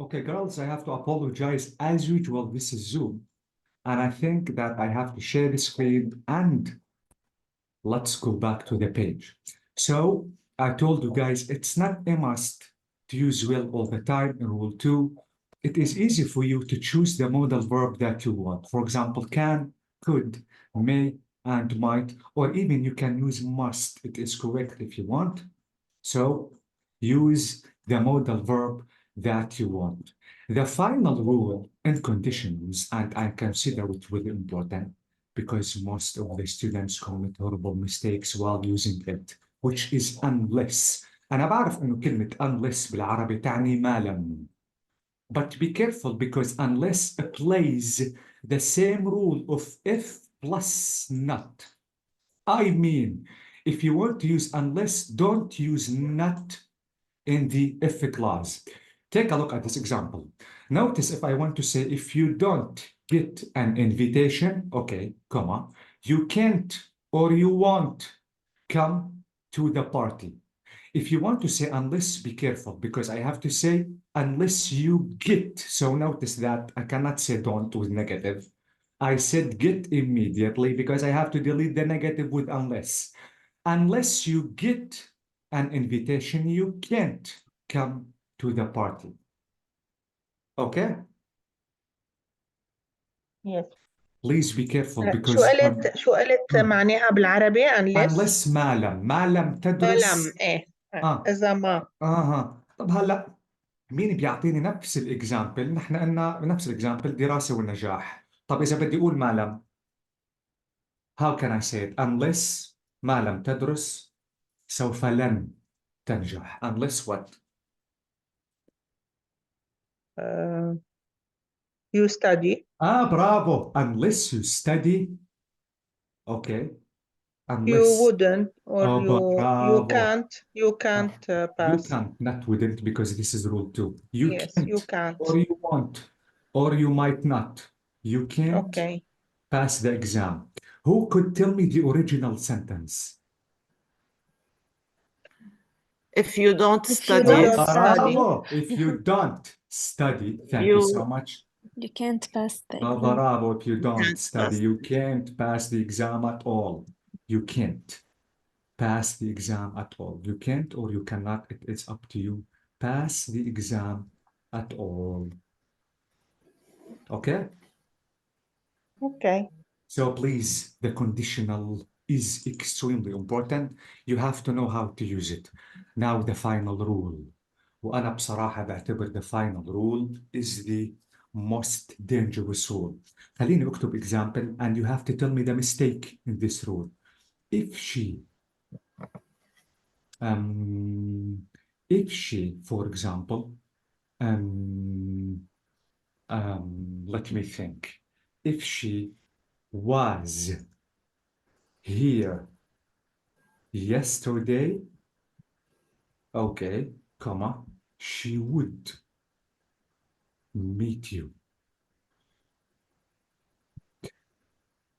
Okay, girls, I have to apologize. As usual, this is Zoom. And I think that I have to share the screen and let's go back to the page. So I told you guys, it's not a must to use will all the time in rule 2. It is easy for you to choose the modal verb that you want. For example, can, could, may, and might, or even you can use must. It is correct if you want. So use the modal verb that you want. The final rule in conditions, and I consider it really important because most of the students commit horrible mistakes while using it, which is unless. أنا بعرف إنه كلمة unless بالعربي تعني ما لم. But be careful because unless applies the same rule of if plus not. I mean, if you want to use unless, don't use not in the if clause. Take a look at this example. Notice if I want to say, if you don't get an invitation, okay, comma, you can't or you won't come to the party. If you want to say unless, be careful because I have to say unless you get. So notice that I cannot say don't with negative. I said get immediately because I have to delete the negative with unless. Unless you get an invitation, you can't come to the party. Okay? Yes. Please be careful شو because قلت معناها بالعربي unless ما لم تدرس ايه آه. إذا ما طب هلا مين بيعطيني نفس الاكزامبل؟ نحن قلنا نفس الاكزامبل دراسة والنجاح. طب إذا بدي أقول ما لم how can I say it? Unless ما لم تدرس سوف لن تنجح. Unless what? you study برافو. Unless you study. Okay. Unless you wouldn't or you bravo. can't You pass. can't, not wouldn't, because this is rule 2. You Yes, can't, you can't. or you won't, or you might not. You can't Okay. pass the exam. Who could tell me the original sentence? If you don't If you study, don't study, Bravo. If you don't study, thank you so much. You can't pass the exam. Bravo. If you don't can't study, pass. you can't pass the exam at all. You can't pass the exam at all. You can't or you cannot. It is up to you. Pass the exam at all. Okay? okay. So please, the conditional is extremely important. You have to know how to use it. Now the final rule. وأنا بصراحة بعتبر the final rule is the most dangerous rule. خليني أكتب example and you have to tell me the mistake in this rule. If she, for example, let me think. If she was here yesterday, okay, comma, she would meet you.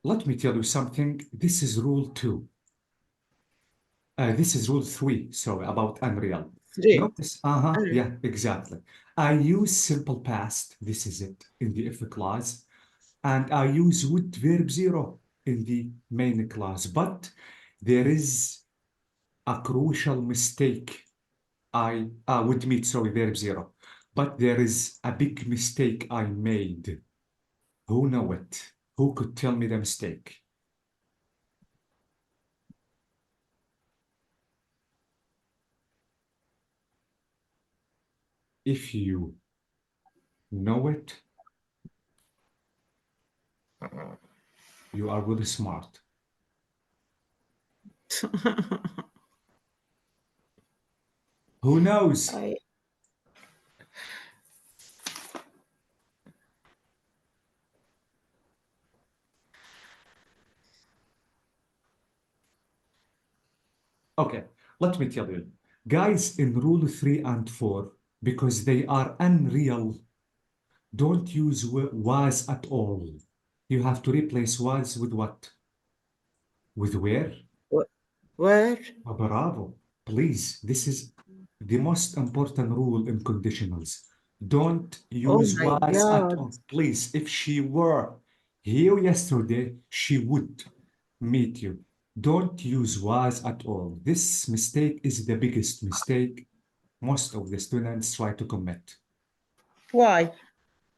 Let me tell you something. This is rule 2. This is rule 3, sorry, about unreal. Notice, yeah, exactly. I use simple past, this is it, in the if clause, and I use would verb 0 in the main clause, but there is a crucial mistake. I would meet, sorry, verb 0, but there is a big mistake I made. Who know it? Who could tell me the mistake? If you know it, you are really smart. Who knows? Okay, let me tell you. Guys, in rule 3 and 4, because they are unreal, don't use was at all. You have to replace was with what? With where? Where? Bravo. Please, this is the most important rule in conditionals. Don't Oh use my was at God. all. Please, if she were here yesterday, she would meet you. Don't use was at all. This mistake is the biggest mistake most of the students try to commit. Why?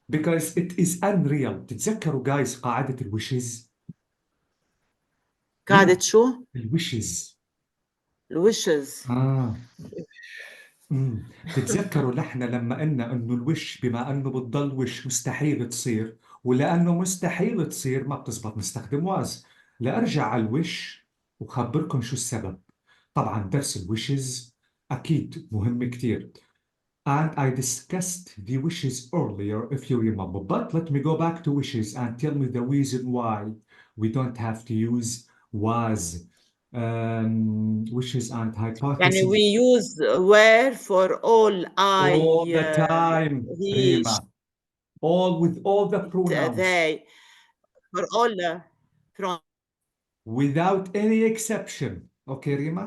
Because it is unreal. تتذكروا guys قاعدة الwishes؟ قاعدة شو؟ الwishes. الwishes. تتذكروا نحن لما قلنا انه الوش بما انه بتضل وش مستحيل تصير، ولانه مستحيل تصير ما بتزبط نستخدم واز. لارجع على الوش وخبركم شو السبب. طبعا درس الوشز اكيد مهم كتير. And I discussed the wishes earlier, if you remember. But let me go back to wishes and tell me the reason why we don't have to use was. Wishes and يعني hypotheses. we use where for all I, All the time, he, Rima. All with all the pronouns. they, for all from. Without any exception. Okay, Rima?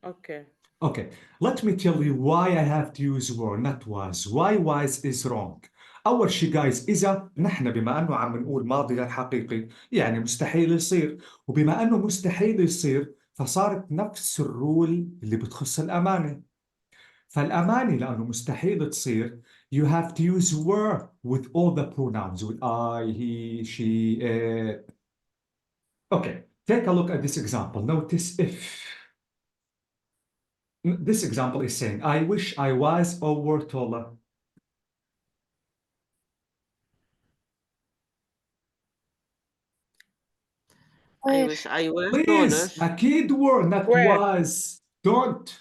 Okay. Okay, let me tell you why I have to use were, not was. Why was is wrong. أول شيء guys، إذا نحن بما أنه عم نقول ماضي غير حقيقي يعني مستحيل يصير، وبما أنه مستحيل يصير فصارت نفس الرول اللي بتخص الأمانة. فالأمانة لأنه مستحيل تصير you have to use were with all the pronouns with I, he, she, it. Okay, take a look at this example. Notice if this example is saying I wish I was or were taller. I Where? wish I were taller. Please, أكيد were not Where? was. Don't.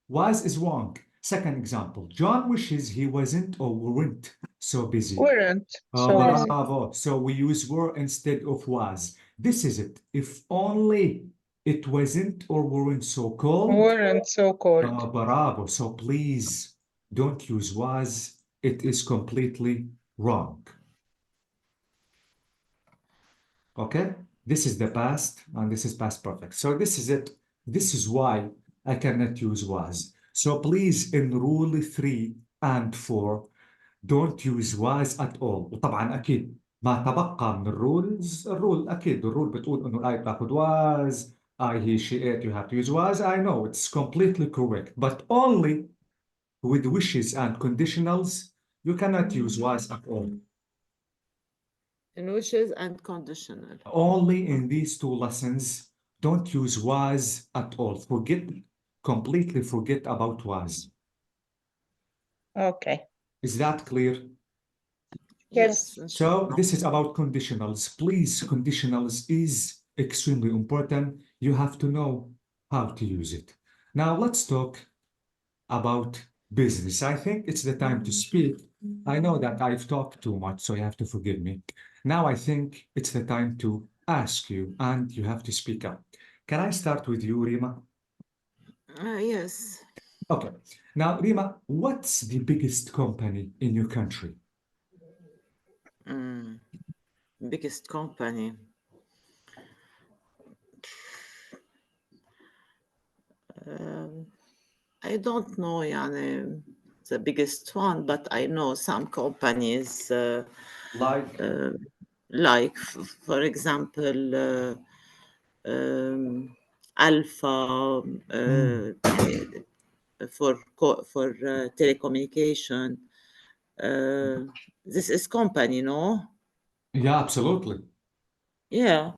Was is wrong. Second example, John wishes he wasn't or weren't so busy. Weren't. So Were. Bravo. So we use were instead of was. This is it. If only it wasn't or weren't so cold. weren't so cold. Bravo. So please don't use was. It is completely wrong. Okay? This is the past and this is past perfect. So this is it. This is why I cannot use was. So please in rule 3 and 4 don't use was at all. وطبعا أكيد ما تبقى من الرولز، الرول أكيد الرول بتقول إنه الآية بتاخد was I, he, she, it, you have to use was. I know it's completely correct, but only with wishes and conditionals you cannot use was at all. In wishes and conditional. Only in these two lessons, don't use was at all. Completely forget about was. Okay. Is that clear? Yes. So this is about conditionals. Please, conditionals is extremely important. You have to know how to use it. Now let's talk about business. I think it's the time to speak. I know that I've talked too much, so you have to forgive me. Now I think it's the time to ask you, and you have to speak up. Can I start with you, Rima? Yes. Okay. Now, Rima, what's the biggest company in your country? Biggest company. I don't know يعني, the biggest one, but I know some companies Like, like, for example, Alpha for telecommunication. This is company, no? yeah, absolutely. Yeah.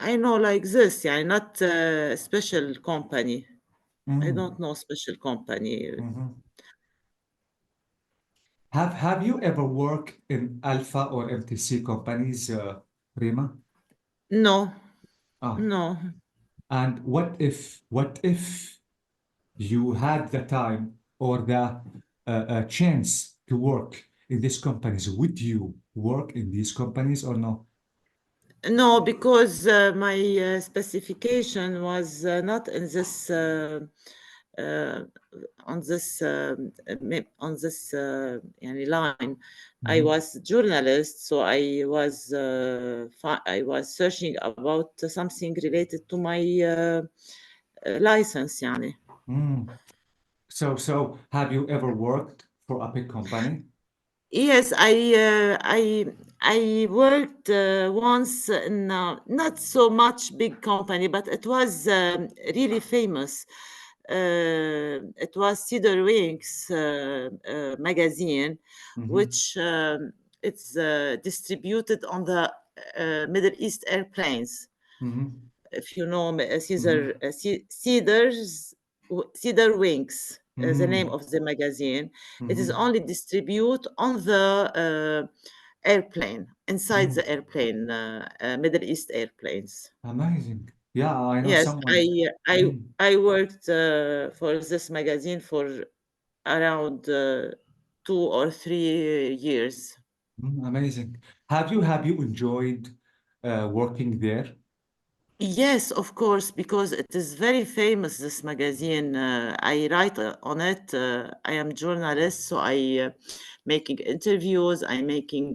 I know like this, يعني not a special company. I don't know special company. Have you ever worked in Alpha or MTC companies, Rima? No, Ah, no. and what if you had the time or the chance to work in these companies? Would you work in these companies or no? No, because my specification was not in this on this يعني line. I was journalist, so I was searching about something related to my license يعني. So have you ever worked for a big company? Yes, I worked once in not so much big company, but it was really famous. It was Cedar Wings magazine, Mhm. which it's distributed on the Middle East airplanes. Mhm. If you know Cedar Wings, the name Mm. of the magazine. It is Mhm. only distributed on the airplane, inside Mm. the airplane, Middle East airplanes. Amazing. Yeah, I know Yes, someone. Mm. I worked for this magazine for around 2 or 3 years. Amazing. Have you enjoyed working there? Yes, of course, because it is very famous, this magazine. I write on it. I am journalist, so I making interviews. I'm making.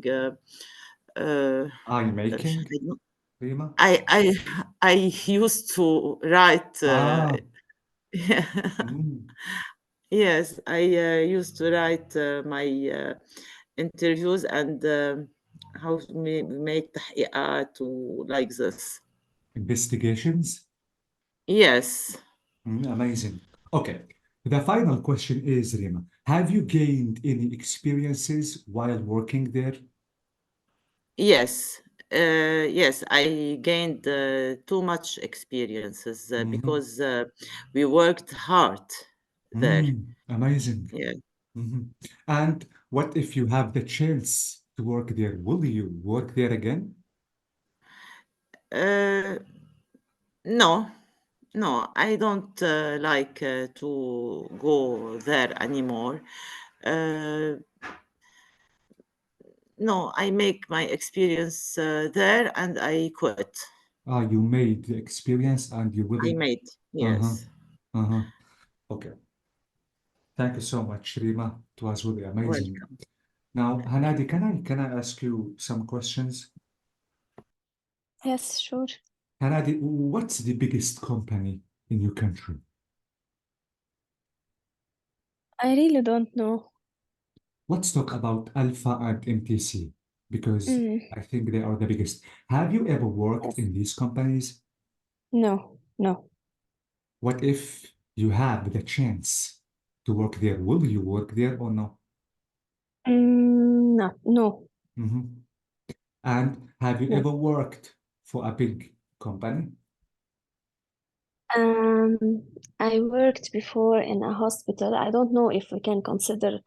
Are you making, I don't- Rima? I used to write. Ah. Mm. Yes, I used to write my interviews and how to make تحقيقات like this. Investigations? Yes. Amazing. Okay. The final question is, Rima, have you gained any experiences while working there? Yes, yes, I gained too much experiences Mhm. because we worked hard there. Amazing. Yeah. Mhm. And what if you have the chance to work there? Will you work there again? Uh, no, no, I don't like to go there anymore. Uh, no, I make my experience there and I quit. Ah, you made the experience and you I wouldn't. made, Uh-huh. yes. Uh-huh. Okay. Thank you so much, Rima. It was really amazing. Welcome. Now, Hanadi, can I ask you some questions? Yes, sure. Hanadi, what's the biggest company in your country? I really don't know. Let's talk about Alpha and MTC because Mm, I think they are the biggest. Have you ever worked yes. in these companies? No, no. What if you have the chance to work there? Will you work there or no? No, no. Mhm. And have you No. ever worked for a big company? I worked before in a hospital. I don't know if we can consider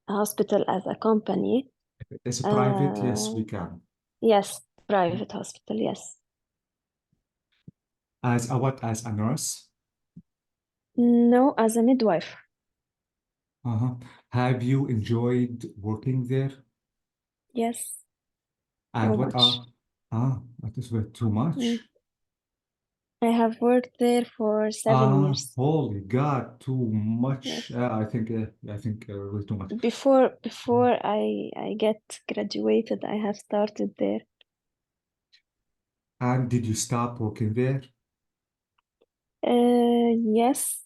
a hospital as a company. If it is private, yes, we Uh, can. yes, private hospital, yes. As a what? As a nurse? No, as a midwife. Uh-huh. Have you enjoyed working there? Yes, And so what much. that is way too Mm. much. I have worked there for 7 years. Holy God, too much. Yes. I think way too much. Before I get graduated, I have started there. And did you stop working there? Yes,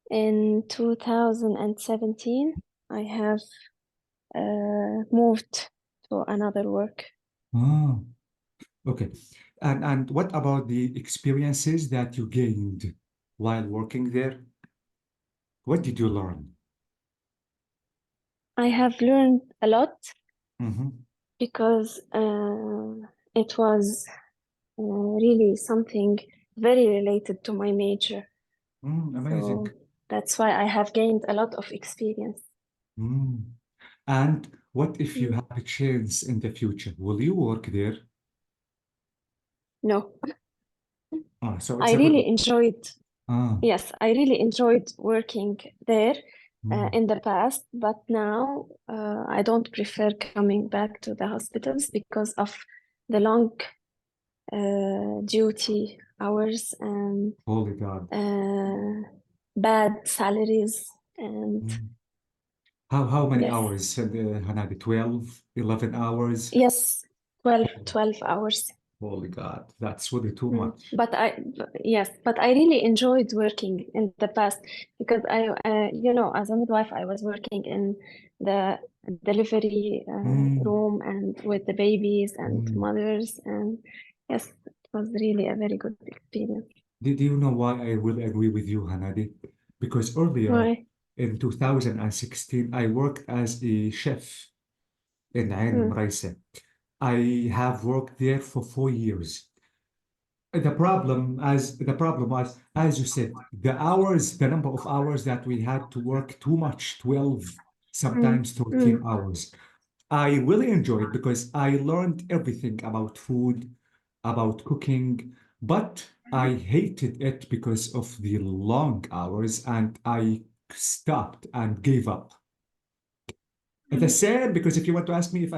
in 2017, I have moved to another work. Ah, okay. And what about the experiences that you gained while working there? What did you learn? I have learned a lot Mm-hmm. because it was really something very related to my major. Amazing. So that's why I have gained a lot of experience. Mm. And what if you Mm. have a chance in the future? Will you work there? No, So it's I a good really one. enjoyed, Ah, yes, I really enjoyed working there mm, in the past, but now I don't prefer coming back to the hospitals because of the long duty hours and holy God. bad salaries and Mm. How many yes, hours, Hanadi? 12, 11 hours? yes, 12 hours. Holy God, that's really too Mm. much. But yes, but I really enjoyed working in the past because you know, as a midwife, I was working in the delivery room and with the babies and mothers, and yes, it was really a very good experience. Did you know why I will agree with you, Hanadi? Because earlier Why? in 2016, I worked as a chef in Ain Mm. Mraisa. I have worked there for 4 years. The problem was, as you said, the number of hours that we had to work too much, 12, Mm. sometimes 13 Mm. hours. I really enjoyed because I learned everything about food, about cooking, but I hated it because of the long hours and I stopped and gave up. The same, because if you want to ask me if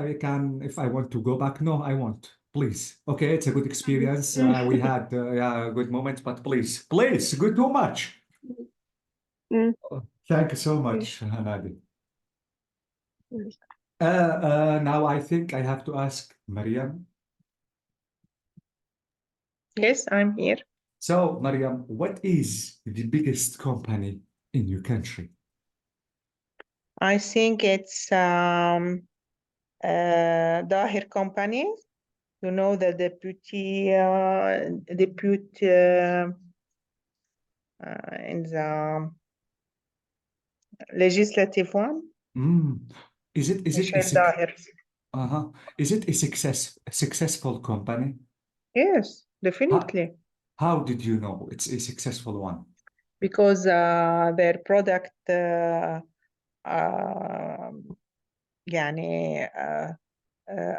I want to go back, no, I won't. Please. Okay, it's a good experience. We had yeah, good moments, but please, good too much. Mm. Thank you so Mm. much, Hanadi. Mm. Now I think I have to ask Mariam. Yes, I'm here. So, Mariam, what is the biggest company in your country? I think it's Dahir Company. You know, the deputy in the legislative one, Mm. Is it a Michel Dahir. uh-huh. Is it a successful company? Yes, How, definitely, how did you know it's a successful one? because their product يعني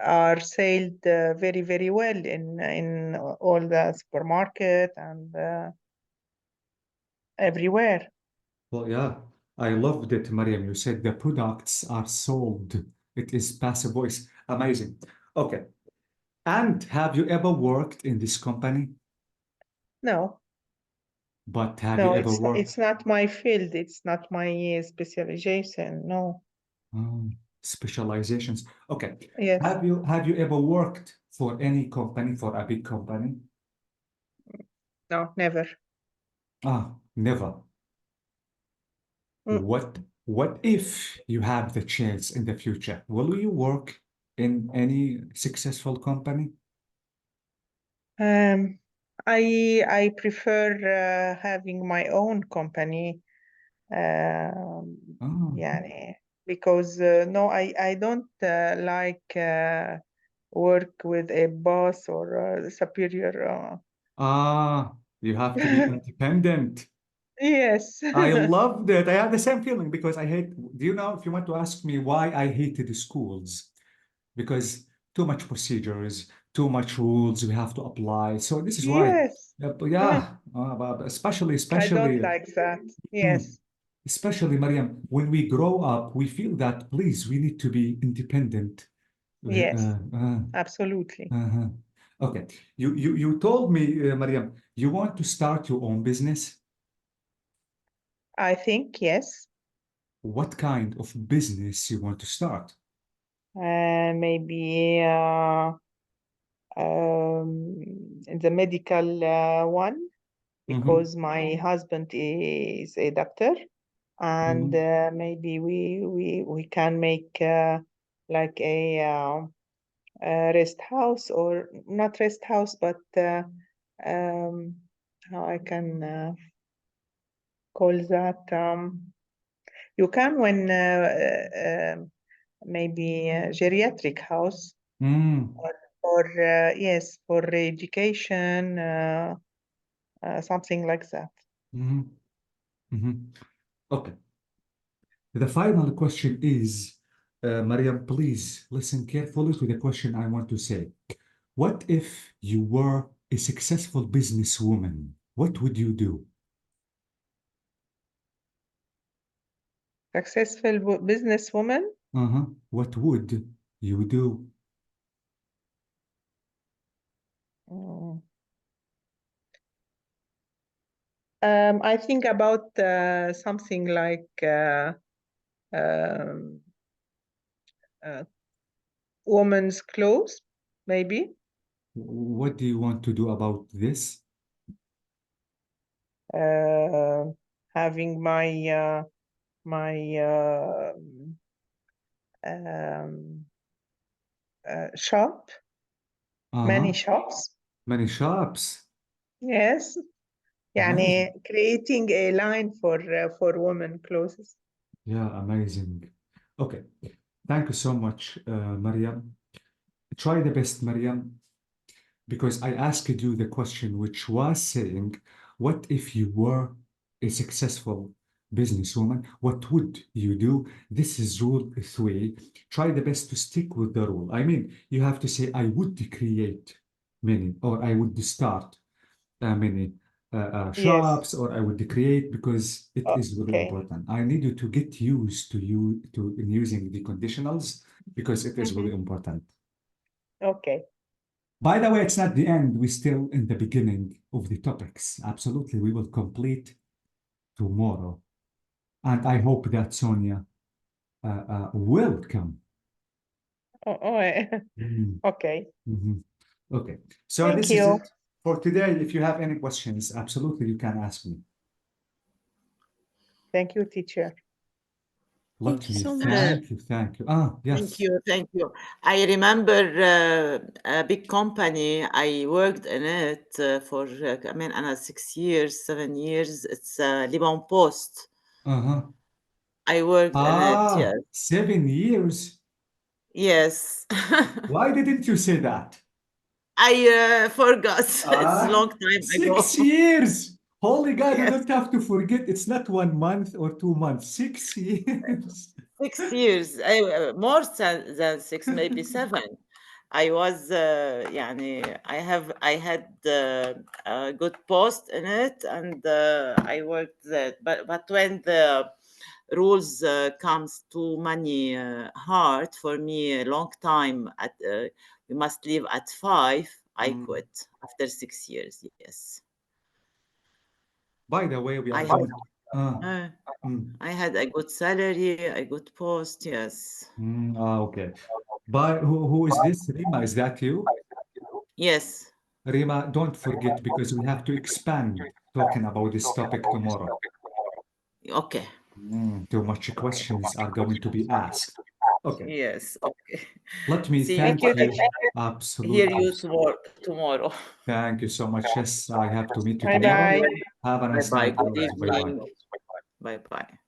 are sold very, very well in all the supermarket and everywhere. Well, yeah, I loved it, Mariam. You said the products are sold. It is passive voice. Amazing. Okay. And have you ever worked in this company? No, But have you no, ever worked? it's not my field. It's not my specialization. No, Oh, specializations. Okay. yes, Have you ever worked for any company, for a big company? no, never. Ah, never. Mm. What if you have the chance in the future? Will you work in any successful company? I prefer having my own company. Um, Oh, يعني because no, I don't like work with a boss or a superior. you have to be independent. Yes. I loved it. I had the same feeling because I hate, do you know, if you want to ask me why I hated schools, because too much procedures, too much rules we have to apply. So this is why. Yes. But yeah, but I don't especially, like that. mm, Yes. especially Mariam, when we grow up, we feel that please, we need to be independent. Yes. Absolutely. Uh-huh. Okay, you told me, Mariam, you want to start your own business. I think yes. What kind of business you want to start? Maybe the medical one, because my husband is a doctor, and maybe we can make like a rest house, or not rest house, but um, how I can call that, you can when maybe a geriatric house, Mm, or yes, for education, something like that. mhm, mhm. Okay. The final question is, Mariam, please listen carefully to the question I want to say. What if you were a successful businesswoman? What would you do? Successful businesswoman. Uh-huh. What would you do? Mm. I think about something like um, uh, women's clothes, maybe. What do you want to do about this? Having my shop, many shops. Many shops. Yes. يعني creating a line for women clothes. Yeah, amazing. Okay. Thank you so much, Mariam. Try the best, Mariam, because I asked you the question, which was saying, what if you were a successful businesswoman? What would you do? This is rule 3. Try the best to stick with the rule. I mean, you have to say, I would create many, or I would start many shops, or I would create, because it is really important. I need you to get used to using the conditionals, because it is really important. Okay. By the way, it's not the end. We're still in the beginning of the topics. Absolutely. We will complete tomorrow. And I hope that Sonia will come. Okay. Okay. So Thank this you. is it for today. If you have any questions, absolutely, you can ask me. Thank you, teacher. Let Thank you me so much. thank you. Thank you. Ah, yes. Thank you. I remember a big company. I worked in it for, I mean, 6 years, 7 years. It's Liban Post. Uh-huh. I worked in it, yes. 7 years. Yes. Why didn't you say that? I forgot. It's a long time 6 ago. years. Holy God, you Yes. don't have to forget. It's not 1 month or 2 months. 6 years. 6 years, more than 6, maybe 7. I was, I had a good post in it, and I worked there. But when the rules comes to money hard for me, a long time, we must leave at 5, I quit after 6 years, yes. By the way, we are I going. I had a good salary, a good post, yes. Okay. Who is this? Rima, is that you? Yes. Rima, don't forget, because we have to expand talking about this topic tomorrow. Okay. Too much questions are going to be asked. Okay. Yes. Okay. Let me See thank you. you. Hear Absolutely. you tomorrow. Thank you so much. Yes, I have to meet you Bye tomorrow. bye. Have a nice Bye-bye. time, Good guys. Bye-bye. evening. Bye-bye.